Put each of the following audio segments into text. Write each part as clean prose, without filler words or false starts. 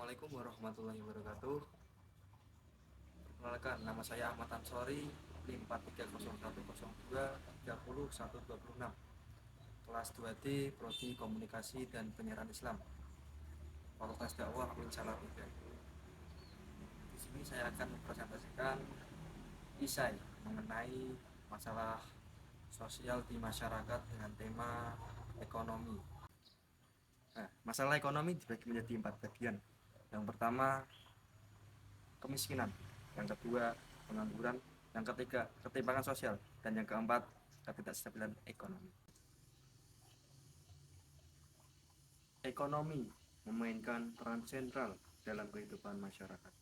Assalamualaikum warahmatullahi wabarakatuh. Perkenalkan, nama saya Ahmad Ansori, NIM 430102303126, kelas 2D, Prodi Komunikasi dan Penyiaran Islam, Fakultas Dakwah UIN Salatiga. Di sini saya akan mempresentasikan isai mengenai masalah sosial di masyarakat dengan tema ekonomi. Nah, masalah ekonomi dibagi menjadi 4 bagian. Yang pertama, kemiskinan, yang kedua pengangguran, yang ketiga ketimpangan sosial, dan yang keempat ketidakstabilan ekonomi. Ekonomi memainkan peran sentral dalam kehidupan masyarakat,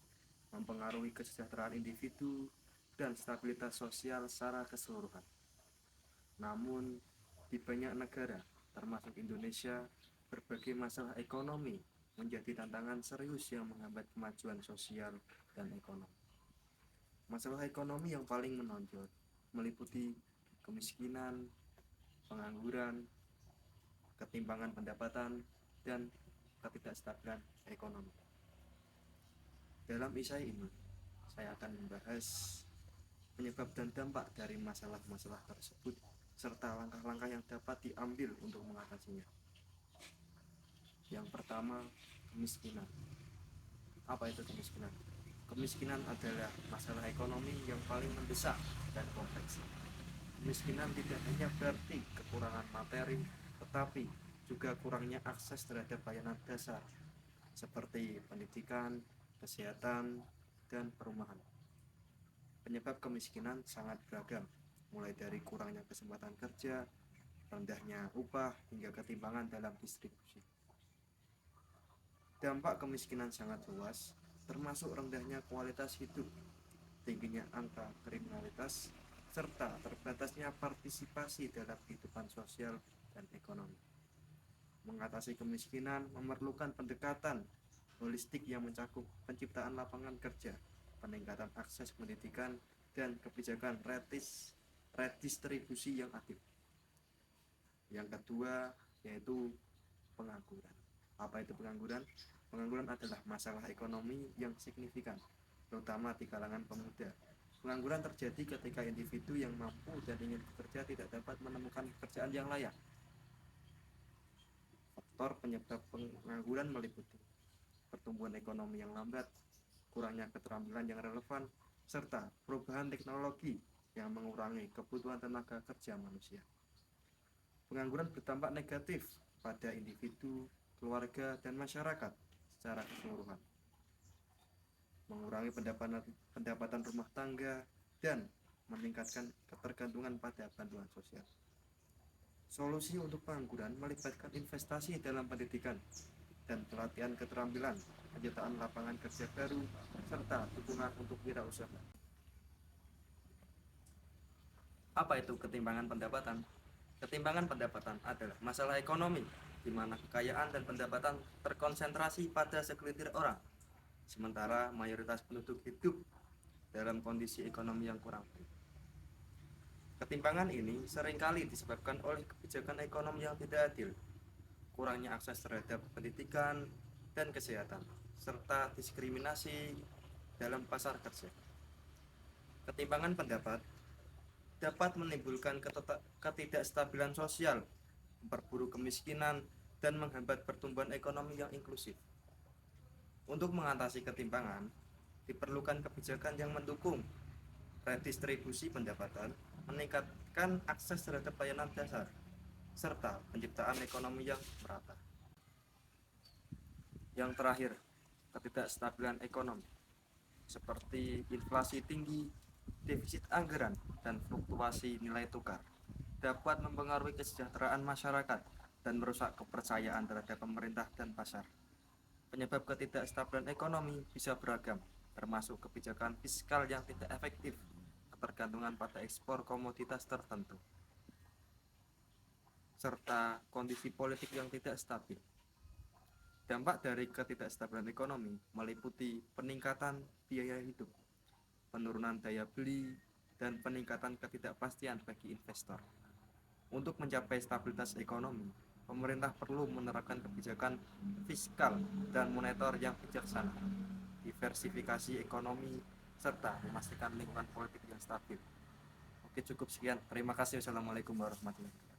mempengaruhi kesejahteraan individu dan stabilitas sosial secara keseluruhan. Namun, di banyak negara, termasuk Indonesia, berbagai masalah ekonomi menjadi tantangan serius yang menghambat kemajuan sosial dan ekonomi. Masalah ekonomi yang paling menonjol meliputi kemiskinan, pengangguran, ketimpangan pendapatan, dan ketidakstabilan ekonomi. Dalam isai ini, saya akan membahas penyebab dan dampak dari masalah-masalah tersebut serta langkah-langkah yang dapat diambil untuk mengatasinya. Yang pertama, kemiskinan. Apa itu kemiskinan? Kemiskinan adalah masalah ekonomi yang paling mendesak dan kompleks. Kemiskinan tidak hanya berarti kekurangan materi, tetapi juga kurangnya akses terhadap layanan dasar seperti pendidikan, kesehatan, dan perumahan. Penyebab kemiskinan sangat beragam, mulai dari kurangnya kesempatan kerja, rendahnya upah, hingga ketimpangan dalam distribusi. Dampak kemiskinan sangat luas, termasuk rendahnya kualitas hidup, tingginya angka kriminalitas, serta terbatasnya partisipasi dalam kehidupan sosial dan ekonomi. Mengatasi kemiskinan memerlukan pendekatan holistik yang mencakup penciptaan lapangan kerja, peningkatan akses pendidikan, dan kebijakan redistribusi yang adil. Yang kedua yaitu pengangguran. Apa itu pengangguran? Pengangguran adalah masalah ekonomi yang signifikan, terutama di kalangan pemuda. Pengangguran terjadi ketika individu yang mampu dan ingin bekerja tidak dapat menemukan pekerjaan yang layak. Faktor penyebab pengangguran meliputi pertumbuhan ekonomi yang lambat, kurangnya keterampilan yang relevan, serta perubahan teknologi yang mengurangi kebutuhan tenaga kerja manusia. Pengangguran berdampak negatif pada individu, keluarga, dan masyarakat secara keseluruhan, mengurangi pendapatan rumah tangga, dan meningkatkan ketergantungan pada bantuan sosial. Solusi untuk pengangguran melibatkan investasi dalam pendidikan dan pelatihan keterampilan, penciptaan lapangan kerja baru, serta dukungan untuk wirausaha. Apa itu ketimpangan pendapatan? Ketimpangan pendapatan adalah masalah ekonomi di mana kekayaan dan pendapatan terkonsentrasi pada segelintir orang, sementara mayoritas penduduk hidup dalam kondisi ekonomi yang kurang baik. Ketimpangan ini seringkali disebabkan oleh kebijakan ekonomi yang tidak adil, kurangnya akses terhadap pendidikan dan kesehatan, serta diskriminasi dalam pasar kerja. Ketimpangan pendapat dapat menimbulkan ketidakstabilan sosial, memperburuk kemiskinan, dan menghambat pertumbuhan ekonomi yang inklusif. Untuk mengatasi ketimpangan, diperlukan kebijakan yang mendukung redistribusi pendapatan, meningkatkan akses terhadap layanan dasar, serta penciptaan ekonomi yang merata. Yang terakhir, ketidakstabilan ekonomi seperti inflasi tinggi, defisit anggaran, dan fluktuasi nilai tukar dapat mempengaruhi kesejahteraan masyarakat dan merusak kepercayaan terhadap pemerintah dan pasar. Penyebab ketidakstabilan ekonomi bisa beragam, termasuk kebijakan fiskal yang tidak efektif, ketergantungan pada ekspor komoditas tertentu, serta kondisi politik yang tidak stabil. Dampak dari ketidakstabilan ekonomi meliputi peningkatan biaya hidup, penurunan daya beli, dan peningkatan ketidakpastian bagi investor. Untuk mencapai stabilitas ekonomi, pemerintah perlu menerapkan kebijakan fiskal dan moneter yang bijaksana, diversifikasi ekonomi, serta memastikan lingkungan politik yang stabil. Oke, cukup sekian. Terima kasih. Wassalamualaikum warahmatullahi wabarakatuh.